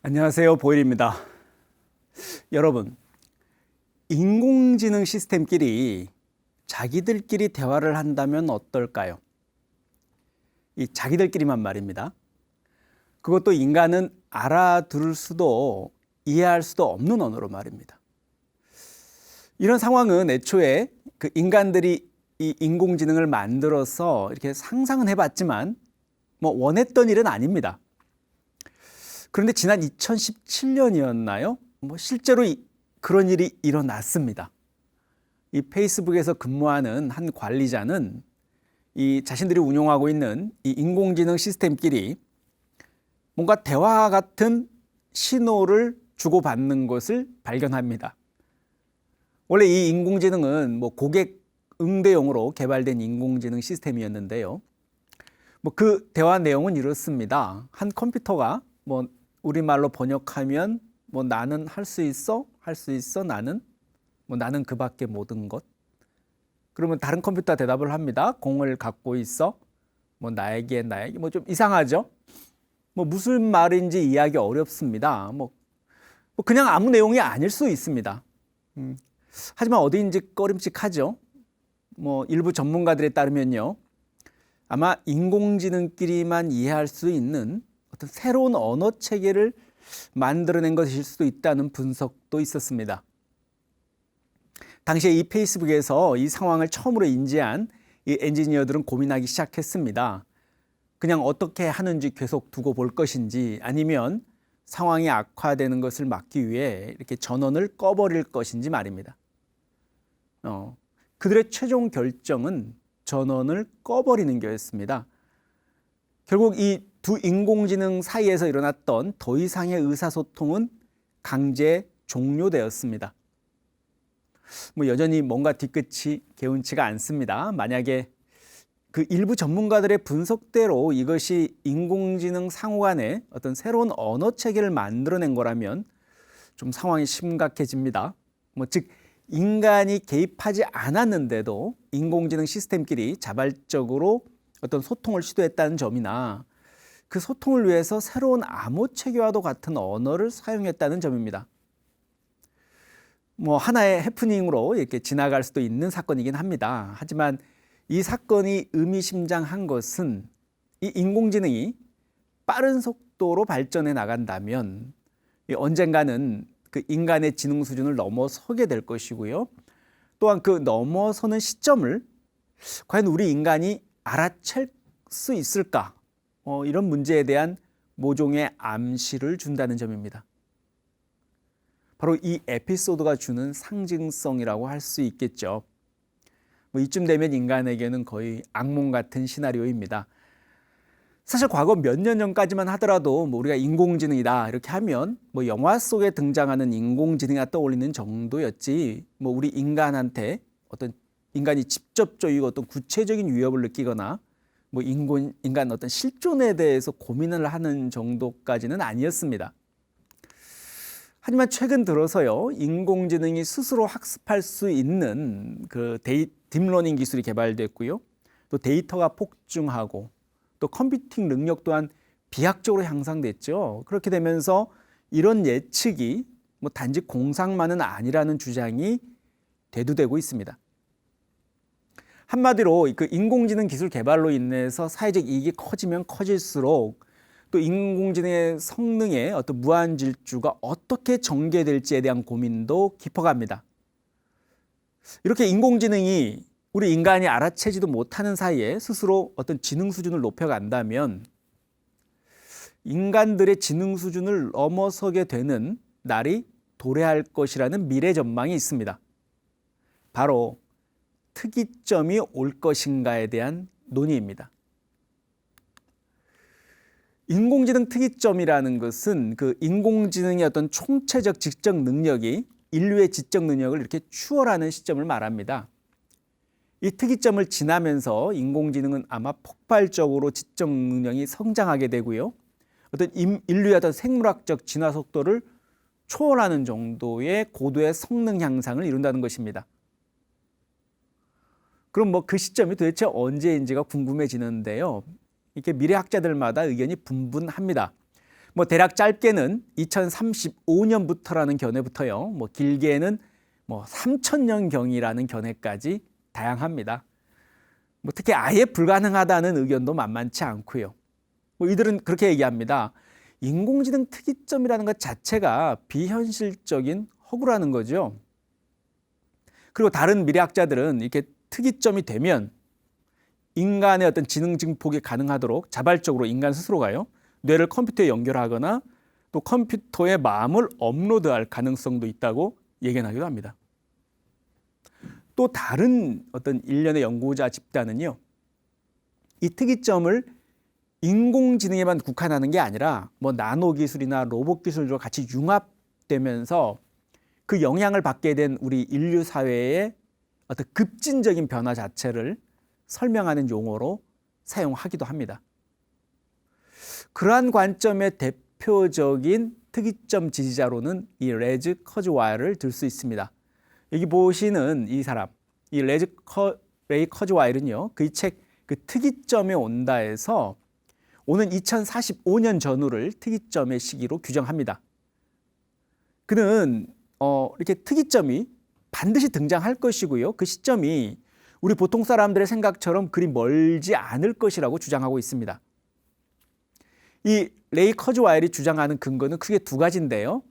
안녕하세요. 보일입니다. 여러분, 인공지능 시스템끼리 자기들끼리 대화를 한다면 어떨까요? 이 자기들끼리만 말입니다. 그것도 인간은 알아들을 수도 이해할 수도 없는 언어로 말입니다. 이런 상황은 애초에 그 인간들이 이 인공지능을 만들어서 이렇게 상상은 해봤지만 원했던 일은 아닙니다. 그런데 지난 2017년이었나요? 실제로 그런 일이 일어났습니다. 이 페이스북에서 근무하는 한 관리자는 이 자신들이 운용하고 있는 이 인공지능 시스템끼리 뭔가 대화와 같은 신호를 주고받는 것을 발견합니다. 원래 이 인공지능은 고객 응대용으로 개발된 인공지능 시스템이었는데요. 그 대화 내용은 이렇습니다. 한 컴퓨터가 우리말로 번역하면 나는 할 수 있어? 할 수 있어? 나는? 나는 그 밖에 모든 것. 그러면 다른 컴퓨터가 대답을 합니다. 공을 갖고 있어? 나에게 좀 이상하죠? 무슨 말인지 이해하기 어렵습니다. 그냥 아무 내용이 아닐 수 있습니다. 하지만 어디인지 꺼림칙하죠. 일부 전문가들에 따르면요. 아마 인공지능끼리만 이해할 수 있는 어떤 새로운 언어 체계를 만들어낸 것일 수도 있다는 분석도 있었습니다. 당시에 이 페이스북에서 이 상황을 처음으로 인지한 이 엔지니어들은 고민하기 시작했습니다. 그냥 어떻게 하는지 계속 두고 볼 것인지 아니면 상황이 악화되는 것을 막기 위해 이렇게 전원을 꺼버릴 것인지 말입니다. 그들의 최종 결정은 전원을 꺼버리는 거였습니다. 결국 이 두 인공지능 사이에서 일어났던 더 이상의 의사소통은 강제 종료되었습니다. 여전히 뭔가 뒤끝이 개운치가 않습니다. 만약에 그 일부 전문가들의 분석대로 이것이 인공지능 상호 간의 어떤 새로운 언어 체계를 만들어낸 거라면 좀 상황이 심각해집니다. 즉 인간이 개입하지 않았는데도 인공지능 시스템끼리 자발적으로 어떤 소통을 시도했다는 점이나 그 소통을 위해서 새로운 암호 체계와도 같은 언어를 사용했다는 점입니다. 하나의 해프닝으로 이렇게 지나갈 수도 있는 사건이긴 합니다. 하지만 이 사건이 의미심장한 것은 이 인공지능이 빠른 속도로 발전해 나간다면 언젠가는 그 인간의 지능 수준을 넘어서게 될 것이고요. 또한 그 넘어서는 시점을 과연 우리 인간이 알아챌 수 있을까? 이런 문제에 대한 모종의 암시를 준다는 점입니다. 바로 이 에피소드가 주는 상징성이라고 할 수 있겠죠. 이쯤 되면 인간에게는 거의 악몽 같은 시나리오입니다. 사실 과거 몇 년 전까지만 하더라도 우리가 인공지능이다 이렇게 하면 영화 속에 등장하는 인공지능이 떠올리는 정도였지 우리 인간한테 어떤 인간이 직접적이고 어떤 구체적인 위협을 느끼거나 인간 어떤 실존에 대해서 고민을 하는 정도까지는 아니었습니다. 하지만 최근 들어서요, 인공지능이 스스로 학습할 수 있는 그 딥러닝 기술이 개발됐고요, 또 데이터가 폭증하고 또 컴퓨팅 능력 또한 비약적으로 향상됐죠. 그렇게 되면서 이런 예측이 단지 공상만은 아니라는 주장이 대두되고 있습니다. 한마디로 그 인공지능 기술 개발로 인해서 사회적 이익이 커지면 커질수록 또 인공지능의 성능의 어떤 무한 질주가 어떻게 전개될지에 대한 고민도 깊어갑니다. 이렇게 인공지능이 우리 인간이 알아채지도 못하는 사이에 스스로 어떤 지능 수준을 높여간다면 인간들의 지능 수준을 넘어서게 되는 날이 도래할 것이라는 미래 전망이 있습니다. 바로 특이점이 올 것인가에 대한 논의입니다. 인공지능 특이점이라는 것은 그 인공지능의 어떤 총체적 지적 능력이 인류의 지적 능력을 이렇게 추월하는 시점을 말합니다. 이 특이점을 지나면서 인공지능은 아마 폭발적으로 지적 능력이 성장하게 되고요. 어떤 인류의 어떤 생물학적 진화 속도를 초월하는 정도의 고도의 성능 향상을 이룬다는 것입니다. 그럼 그 시점이 도대체 언제인지가 궁금해지는데요. 이렇게 미래학자들마다 의견이 분분합니다. 뭐 대략 짧게는 2035년부터라는 견해부터요. 뭐 길게는 뭐 3000년경이라는 견해까지 다양합니다. 뭐 특히 아예 불가능하다는 의견도 만만치 않고요. 뭐 이들은 그렇게 얘기합니다. 인공지능 특이점이라는 것 자체가 비현실적인 허구라는 거죠. 그리고 다른 미래학자들은 이렇게 특이점이 되면 인간의 어떤 지능 증폭이 가능하도록 자발적으로 인간 스스로가요, 뇌를 컴퓨터에 연결하거나 또 컴퓨터에 마음을 업로드할 가능성도 있다고 예견하기도 합니다. 또 다른 어떤 일련의 연구자 집단은요, 이 특이점을 인공지능에만 국한하는 게 아니라 뭐 나노 기술이나 로봇 기술도 같이 융합되면서 그 영향을 받게 된 우리 인류 사회의 어떤 급진적인 변화 자체를 설명하는 용어로 사용하기도 합니다. 그러한 관점의 대표적인 특이점 지지자로는 이 레즈 커즈와이어를 들 수 있습니다. 여기 보시는 이 사람, 이 레이 커즈와이어는요, 그의 책 그 특이점에 온다에서 오는 2045년 전후를 특이점의 시기로 규정합니다. 그는 이렇게 특이점이 반드시 등장할 것이고요, 그 시점이 우리 보통 사람들의 생각처럼 그리 멀지 않을 것이라고 주장하고 있습니다. 이 레이 커즈와이어이 주장하는 근거는 크게 두 가지인데요.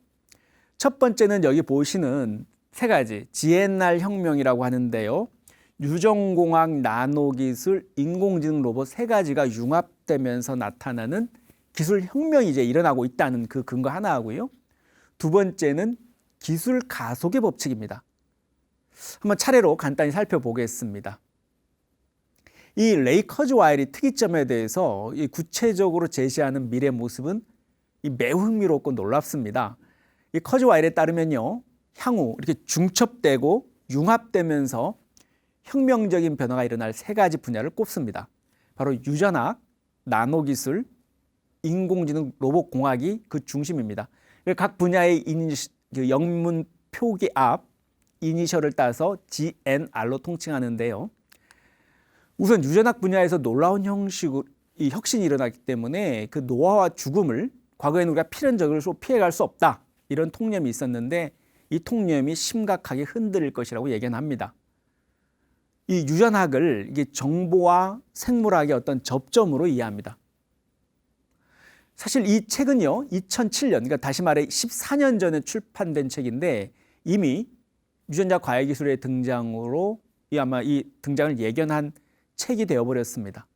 첫 번째는 여기 보시는 세 가지, GNR 혁명이라고 하는데요. 유전공학, 나노기술, 인공지능 로봇 세 가지가 융합되면서 나타나는 기술 혁명이 이제 일어나고 있다는 그 근거 하나 하고요. 두 번째는 기술 가속의 법칙입니다. 한번 차례로 간단히 살펴보겠습니다. 이 레이 커즈와이어의 특이점에 대해서 이 구체적으로 제시하는 미래 모습은 매우 흥미롭고 놀랍습니다. 이 커즈와이어에 따르면요, 향후 이렇게 중첩되고 융합되면서 혁명적인 변화가 일어날 세 가지 분야를 꼽습니다. 바로 유전학, 나노기술, 인공지능, 로봇공학이 그 중심입니다. 각 분야의 영문 표기 앞 이니셜을 따서 GNR로 통칭하는데요. 우선 유전학 분야에서 놀라운 이 혁신이 일어났기 때문에 그 노화와 죽음을 과거에는 우리가 필연적으로 피해갈 수 없다, 이런 통념이 있었는데 이 통념이 심각하게 흔들릴 것이라고 예견합니다. 이 유전학을 이게 정보와 생물학의 어떤 접점으로 이해합니다. 사실 이 책은요, 2007년, 그러니까 다시 말해 14년 전에 출판된 책인데 이미 유전자 과학 기술의 등장으로 아마 이 등장을 예견한 책이 되어버렸습니다.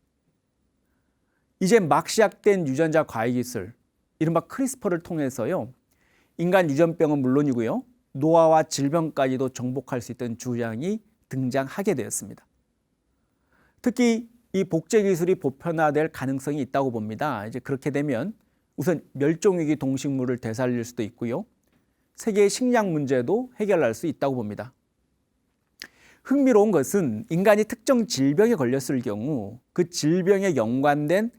이제 막 시작된 유전자 과학 기술, 이른바 크리스퍼를 통해서요, 인간 유전병은 물론이고요, 노화와 질병까지도 정복할 수 있던 주장이 등장하게 되었습니다. 특히 이 복제 기술이 보편화될 가능성이 있다고 봅니다. 이제 그렇게 되면 우선 멸종위기 동식물을 되살릴 수도 있고요, 세계의 식량 문제도 해결할 수 있다고 봅니다. 흥미로운 것은 인간이 특정 질병에 걸렸을 경우 그 질병에 연관된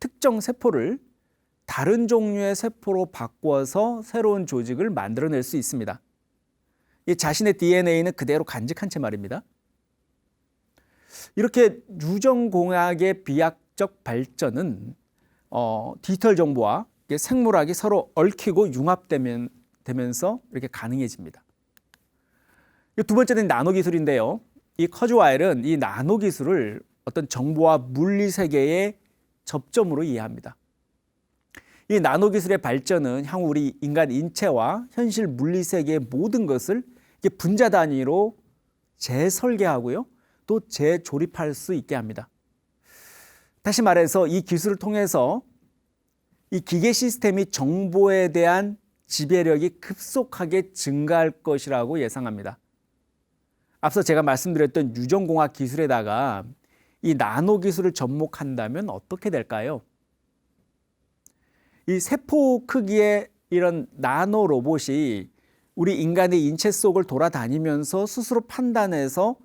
특정 세포를 다른 종류의 세포로 바꿔서 새로운 조직을 만들어낼 수 있습니다. 자신의 DNA는 그대로 간직한 채 말입니다. 이렇게 유전공학의 비약적 발전은 디지털 정보와 생물학이 서로 얽히고 융합되면서 이렇게 가능해집니다. 두 번째는 나노 기술인데요. 이 커즈와이어는 이 나노 기술을 어떤 정보와 물리 세계의 접점으로 이해합니다. 이 나노 기술의 발전은 향후 우리 인간 인체와 현실 물리 세계의 모든 것을 분자 단위로 재설계하고요, 또 재조립할 수 있게 합니다. 다시 말해서 이 기술을 통해서 이 기계 시스템이 정보에 대한 지배력이 급속하게 증가할 것이라고 예상합니다. 앞서 제가 말씀드렸던 유전공학 기술에다가 이 나노 기술을 접목한다면 어떻게 될까요? 이 세포 크기의 이런 나노 로봇이 우리 인간의 인체 속을 돌아다니면서 스스로 판단해서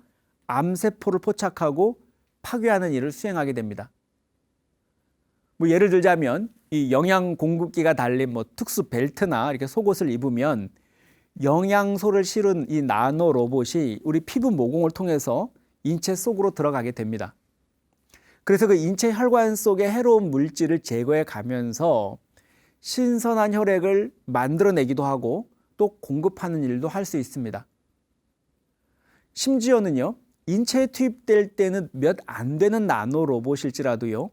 암세포를 포착하고 파괴하는 일을 수행하게 됩니다. 예를 들자면 이 영양 공급기가 달린 특수 벨트나 이렇게 속옷을 입으면 영양소를 실은 이 나노 로봇이 우리 피부 모공을 통해서 인체 속으로 들어가게 됩니다. 그래서 그 인체 혈관 속의 해로운 물질을 제거해 가면서 신선한 혈액을 만들어내기도 하고 또 공급하는 일도 할 수 있습니다. 심지어는요, 인체에 투입될 때는 몇 안 되는 나노 로봇일지라도요,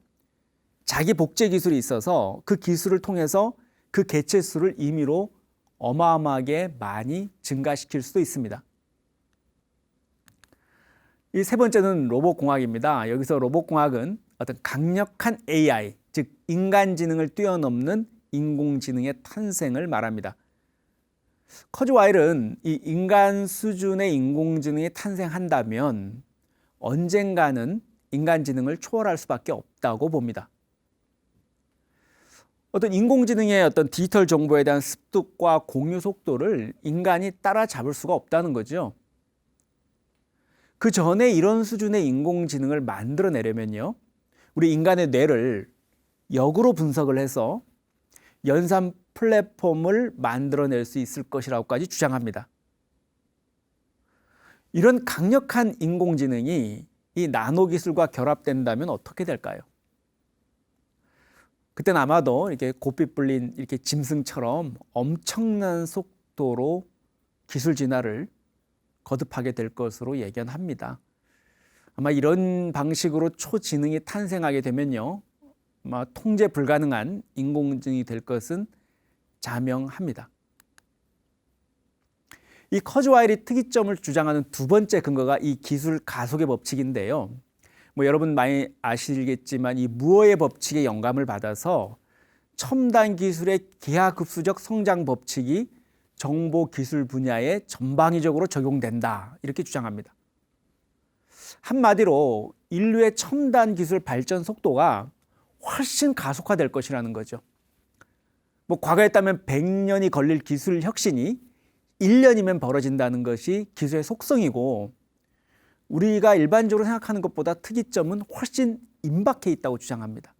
자기 복제 기술이 있어서 그 기술을 통해서 그 개체 수를 임의로 어마어마하게 많이 증가시킬 수도 있습니다. 이 세 번째는 로봇공학입니다. 여기서 로봇공학은 어떤 강력한 AI, 즉 인간지능을 뛰어넘는 인공지능의 탄생을 말합니다. 커즈와일은 이 인간 수준의 인공지능이 탄생한다면 언젠가는 인간지능을 초월할 수밖에 없다고 봅니다. 어떤 인공지능의 어떤 디지털 정보에 대한 습득과 공유 속도를 인간이 따라잡을 수가 없다는 거죠. 그 전에 이런 수준의 인공지능을 만들어내려면요, 우리 인간의 뇌를 역으로 분석을 해서 연산 플랫폼을 만들어낼 수 있을 것이라고까지 주장합니다. 이런 강력한 인공지능이 이 나노 기술과 결합된다면 어떻게 될까요? 그때는 아마도 이렇게 고삐 뿔린 이렇게 짐승처럼 엄청난 속도로 기술 진화를 거듭하게 될 것으로 예견합니다. 아마 이런 방식으로 초지능이 탄생하게 되면요, 아마 통제 불가능한 인공지능이 될 것은 자명합니다. 이 커즈와일이 특이점을 주장하는 두 번째 근거가 이 기술 가속의 법칙인데요. 여러분 많이 아시겠지만 이 무어의 법칙에 영감을 받아서 첨단 기술의 기하급수적 성장 법칙이 정보기술 분야에 전방위적으로 적용된다, 이렇게 주장합니다. 한마디로 인류의 첨단 기술 발전 속도가 훨씬 가속화될 것이라는 거죠. 과거였다면 100년이 걸릴 기술 혁신이 1년이면 벌어진다는 것이 기술의 속성이고, 우리가 일반적으로 생각하는 것보다 특이점은 훨씬 임박해 있다고 주장합니다.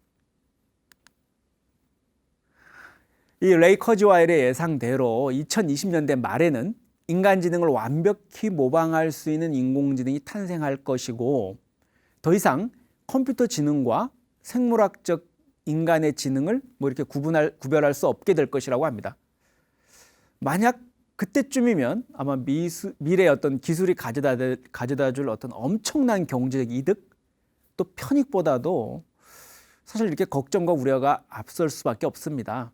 이 레이 커즈와일의 예상대로 2020년대 말에는 인간지능을 완벽히 모방할 수 있는 인공지능이 탄생할 것이고, 더 이상 컴퓨터 지능과 생물학적 인간의 지능을 이렇게 구별할 수 없게 될 것이라고 합니다. 만약 그때쯤이면 아마 미래의 어떤 기술이 가져다 줄 어떤 엄청난 경제적 이득, 또 편익보다도 사실 이렇게 걱정과 우려가 앞설 수밖에 없습니다.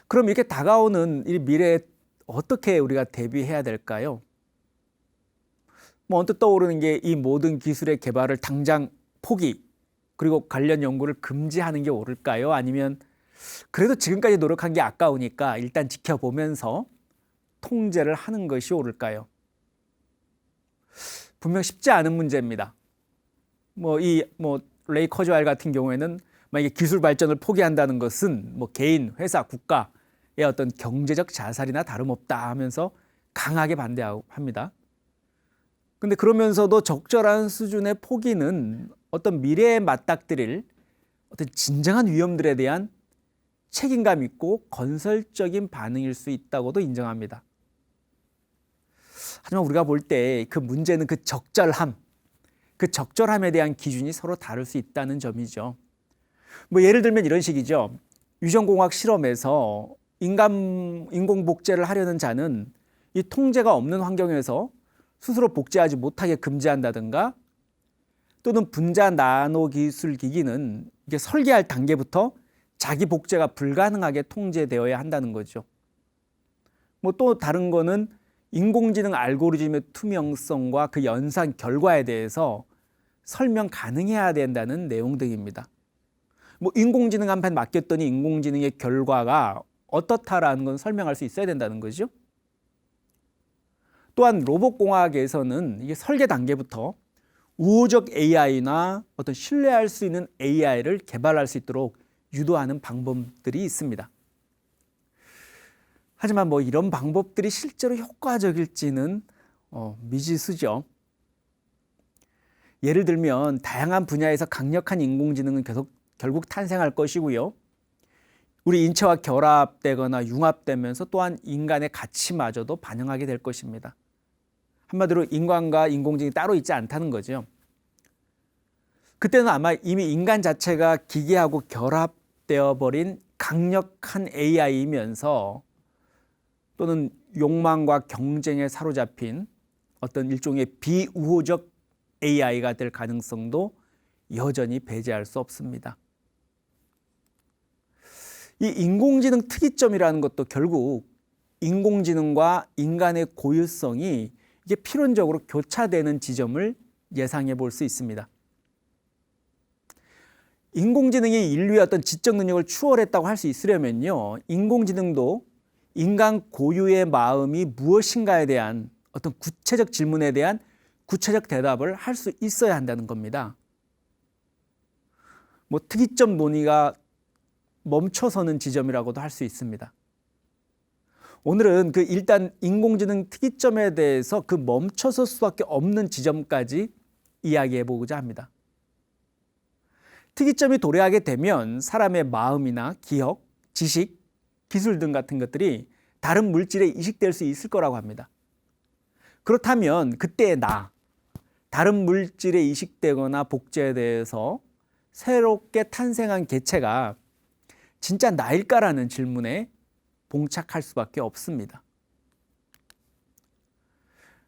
그럼 이렇게 다가오는 이 미래에 어떻게 우리가 대비해야 될까요? 언뜻 떠오르는 게 이 모든 기술의 개발을 당장 포기, 그리고 관련 연구를 금지하는 게 옳을까요? 아니면 그래도 지금까지 노력한 게 아까우니까 일단 지켜보면서 통제를 하는 것이 옳을까요? 분명 쉽지 않은 문제입니다. 레이 커즈와일 같은 경우에는 만약에 기술 발전을 포기한다는 것은 개인, 회사, 국가의 어떤 경제적 자살이나 다름없다 하면서 강하게 반대합니다. 근데 그러면서도 적절한 수준의 포기는 어떤 미래에 맞닥뜨릴 어떤 진정한 위험들에 대한 책임감 있고 건설적인 반응일 수 있다고도 인정합니다. 하지만 우리가 볼 때 그 문제는 그 적절함에 대한 기준이 서로 다를 수 있다는 점이죠. 예를 들면 이런 식이죠. 유전공학 실험에서 인공복제를 하려는 자는 이 통제가 없는 환경에서 스스로 복제하지 못하게 금지한다든가, 또는 분자 나노 기술 기기는 이게 설계할 단계부터 자기 복제가 불가능하게 통제되어야 한다는 거죠. 또 다른 거는 인공지능 알고리즘의 투명성과 그 연산 결과에 대해서 설명 가능해야 된다는 내용 등입니다. 인공지능 한판 맡겼더니 인공지능의 결과가 어떻다라는 건 설명할 수 있어야 된다는 거죠. 또한 로봇공학에서는 이게 설계 단계부터 우호적 AI나 어떤 신뢰할 수 있는 AI를 개발할 수 있도록 유도하는 방법들이 있습니다. 하지만 이런 방법들이 실제로 효과적일지는 미지수죠. 예를 들면 다양한 분야에서 강력한 인공지능은 결국 탄생할 것이고요. 우리 인체와 결합되거나 융합되면서 또한 인간의 가치마저도 반영하게 될 것입니다. 한마디로 인간과 인공지능이 따로 있지 않다는 거죠. 그때는 아마 이미 인간 자체가 기계하고 결합되어 버린 강력한 AI이면서 또는 욕망과 경쟁에 사로잡힌 어떤 일종의 비우호적 AI가 될 가능성도 여전히 배제할 수 없습니다. 이 인공지능 특이점이라는 것도 결국 인공지능과 인간의 고유성이 이게 필연적으로 교차되는 지점을 예상해 볼 수 있습니다. 인공지능이 인류의 어떤 지적 능력을 추월했다고 할 수 있으려면요, 인공지능도 인간 고유의 마음이 무엇인가에 대한 어떤 구체적 질문에 대한 구체적 대답을 할 수 있어야 한다는 겁니다. 뭐 특이점 논의가 멈춰서는 지점이라고도 할 수 있습니다. 오늘은 그 일단 인공지능 특이점에 대해서 그 멈춰설 수밖에 없는 지점까지 이야기해 보고자 합니다. 특이점이 도래하게 되면 사람의 마음이나 기억, 지식, 기술 등 같은 것들이 다른 물질에 이식될 수 있을 거라고 합니다. 그렇다면 그때의 나, 다른 물질에 이식되거나 복제돼서 새롭게 탄생한 개체가 진짜 나일까라는 질문에 봉착할 수밖에 없습니다.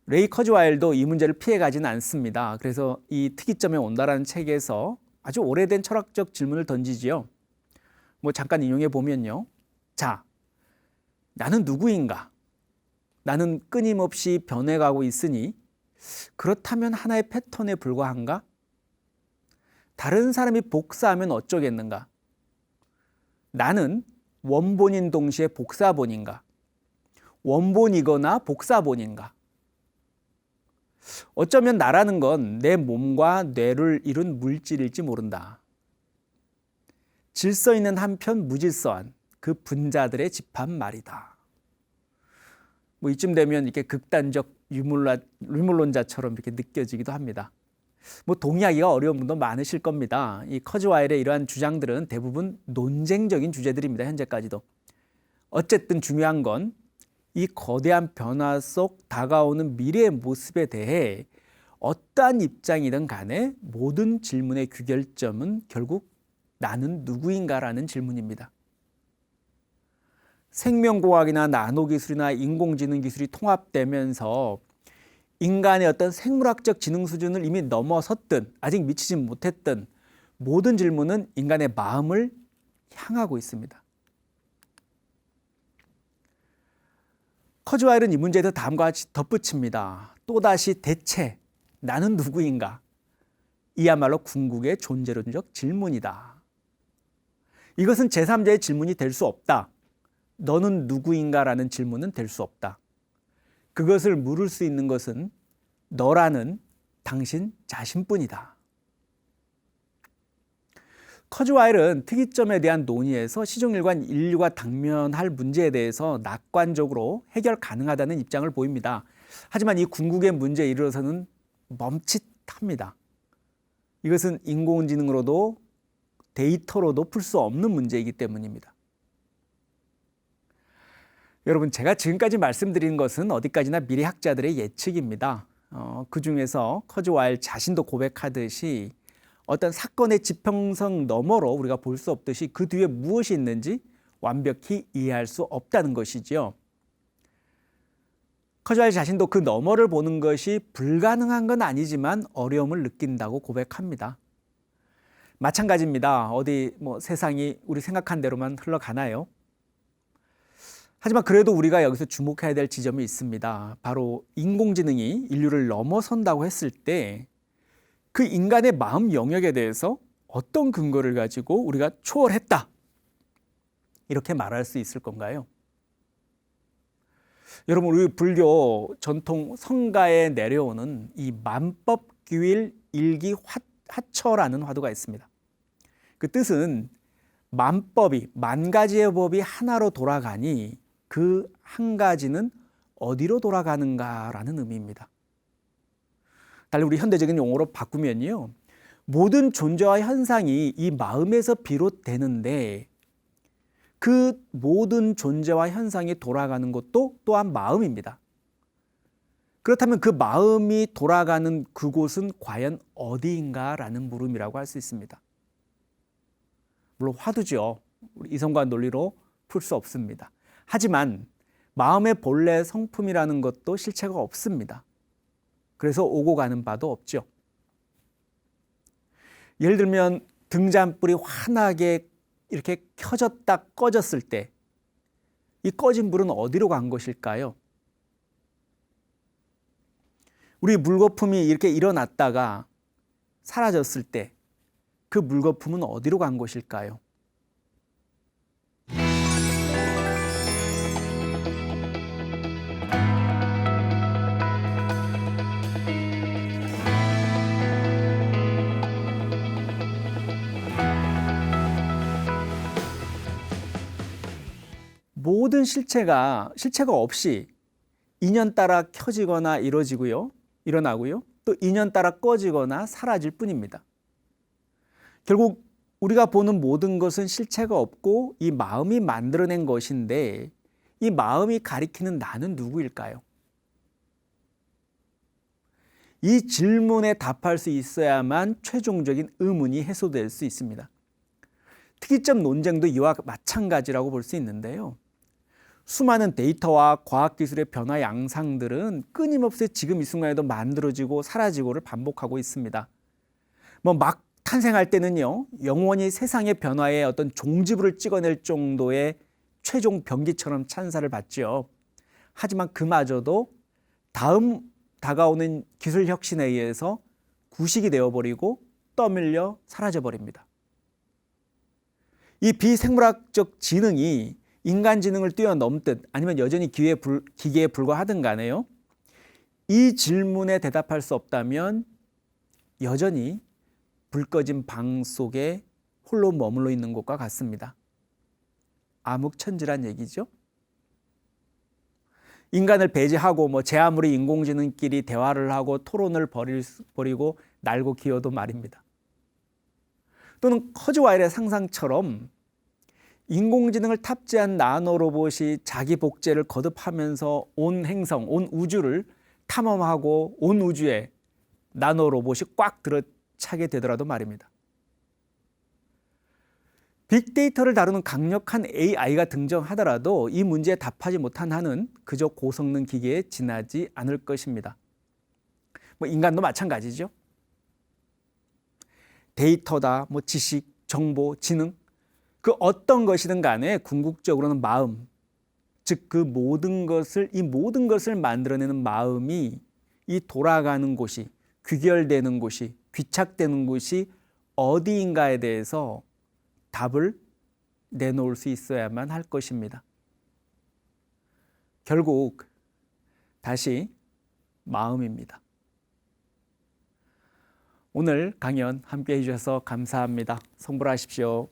레이 커즈와일도 이 문제를 피해가지는 않습니다. 그래서 이 특이점에 온다라는 책에서 아주 오래된 철학적 질문을 던지지요. 뭐 잠깐 인용해 보면요. 자, 나는 누구인가? 나는 끊임없이 변해가고 있으니 그렇다면 하나의 패턴에 불과한가? 다른 사람이 복사하면 어쩌겠는가? 나는 원본인 동시에 복사본인가? 원본이거나 복사본인가? 어쩌면 나라는 건 내 몸과 뇌를 이룬 물질일지 모른다. 질서 있는 한편 무질서한 그 분자들의 집합 말이다. 뭐 이쯤 되면 이렇게 극단적 유물론자처럼 이렇게 느껴지기도 합니다. 뭐 동의하기가 어려운 분도 많으실 겁니다. 이 커즈와일의 이러한 주장들은 대부분 논쟁적인 주제들입니다. 현재까지도. 어쨌든 중요한 건 이 거대한 변화 속 다가오는 미래의 모습에 대해 어떠한 입장이든 간에 모든 질문의 귀결점은 결국 나는 누구인가라는 질문입니다. 생명공학이나 나노기술이나 인공지능 기술이 통합되면서 인간의 어떤 생물학적 지능 수준을 이미 넘어섰든 아직 미치지 못했든 모든 질문은 인간의 마음을 향하고 있습니다. 커즈와일은 이 문제에 대해서 다음과 같이 덧붙입니다. 또다시 대체 나는 누구인가? 이야말로 궁극의 존재론적 질문이다. 이것은 제3자의 질문이 될 수 없다. 너는 누구인가라는 질문은 될 수 없다. 그것을 물을 수 있는 것은 너라는 당신 자신뿐이다. 커즈와일은 특이점에 대한 논의에서 시종일관 인류가 당면할 문제에 대해서 낙관적으로 해결 가능하다는 입장을 보입니다. 하지만 이 궁극의 문제에 이르러서는 멈칫합니다. 이것은 인공지능으로도 데이터로도 풀 수 없는 문제이기 때문입니다. 여러분, 제가 지금까지 말씀드린 것은 어디까지나 미래학자들의 예측입니다. 그 중에서 커즈와일 자신도 고백하듯이 어떤 사건의 지평선 너머로 우리가 볼 수 없듯이 그 뒤에 무엇이 있는지 완벽히 이해할 수 없다는 것이지요. 커즈와일 자신도 그 너머를 보는 것이 불가능한 건 아니지만 어려움을 느낀다고 고백합니다. 마찬가지입니다. 어디 세상이 우리 생각한 대로만 흘러가나요? 하지만 그래도 우리가 여기서 주목해야 될 지점이 있습니다. 바로 인공지능이 인류를 넘어선다고 했을 때 그 인간의 마음 영역에 대해서 어떤 근거를 가지고 우리가 초월했다, 이렇게 말할 수 있을 건가요? 여러분, 우리 불교 전통 성가에 내려오는 이 만법규일 일기화처라는 화두가 있습니다. 그 뜻은 만법이, 만 가지의 법이 하나로 돌아가니 그 한 가지는 어디로 돌아가는가라는 의미입니다. 달리 우리 현대적인 용어로 바꾸면요, 모든 존재와 현상이 이 마음에서 비롯되는데 그 모든 존재와 현상이 돌아가는 것도 또한 마음입니다. 그렇다면 그 마음이 돌아가는 그곳은 과연 어디인가라는 물음이라고 할 수 있습니다. 물론 화두죠. 우리 이성과 논리로 풀 수 없습니다. 하지만 마음의 본래 성품이라는 것도 실체가 없습니다. 그래서 오고 가는 바도 없죠. 예를 들면 등잔불이 환하게 이렇게 켜졌다 꺼졌을 때 이 꺼진 불은 어디로 간 것일까요? 우리 물거품이 이렇게 일어났다가 사라졌을 때 그 물거품은 어디로 간 것일까요? 모든 실체가 없이 인연 따라 켜지거나 일어나고요. 또 인연 따라 꺼지거나 사라질 뿐입니다. 결국 우리가 보는 모든 것은 실체가 없고 이 마음이 만들어낸 것인데 이 마음이 가리키는 나는 누구일까요? 이 질문에 답할 수 있어야만 최종적인 의문이 해소될 수 있습니다. 특이점 논쟁도 이와 마찬가지라고 볼 수 있는데요. 수많은 데이터와 과학기술의 변화 양상들은 끊임없이 지금 이 순간에도 만들어지고 사라지고를 반복하고 있습니다. 막 탄생할 때는요, 영원히 세상의 변화에 어떤 종지부를 찍어낼 정도의 최종 병기처럼 찬사를 받죠. 하지만 그마저도 다음 다가오는 기술 혁신에 의해서 구식이 되어버리고 떠밀려 사라져버립니다. 이 비생물학적 지능이 인간 지능을 뛰어넘든 아니면 여전히 기계에 불과하든 간에요. 이 질문에 대답할 수 없다면 여전히 불 꺼진 방 속에 홀로 머물러 있는 것과 같습니다. 암흑천지란 얘기죠. 인간을 배제하고 제 아무리 인공지능끼리 대화를 하고 토론을 벌이고 날고 기어도 말입니다. 또는 커즈와일의 상상처럼 인공지능을 탑재한 나노로봇이 자기 복제를 거듭하면서 온 행성, 온 우주를 탐험하고 온 우주에 나노로봇이 꽉 들어차게 되더라도 말입니다. 빅데이터를 다루는 강력한 AI가 등장하더라도 이 문제에 답하지 못한 한은 그저 고성능 기계에 지나지 않을 것입니다. 인간도 마찬가지죠. 데이터다, 지식, 정보, 지능, 그 어떤 것이든 간에 궁극적으로는 마음, 즉 이 모든 것을 만들어내는 마음이 이 돌아가는 곳이, 귀결되는 곳이, 귀착되는 곳이 어디인가에 대해서 답을 내놓을 수 있어야만 할 것입니다. 결국 다시 마음입니다. 오늘 강연 함께해 주셔서 감사합니다. 성불하십시오.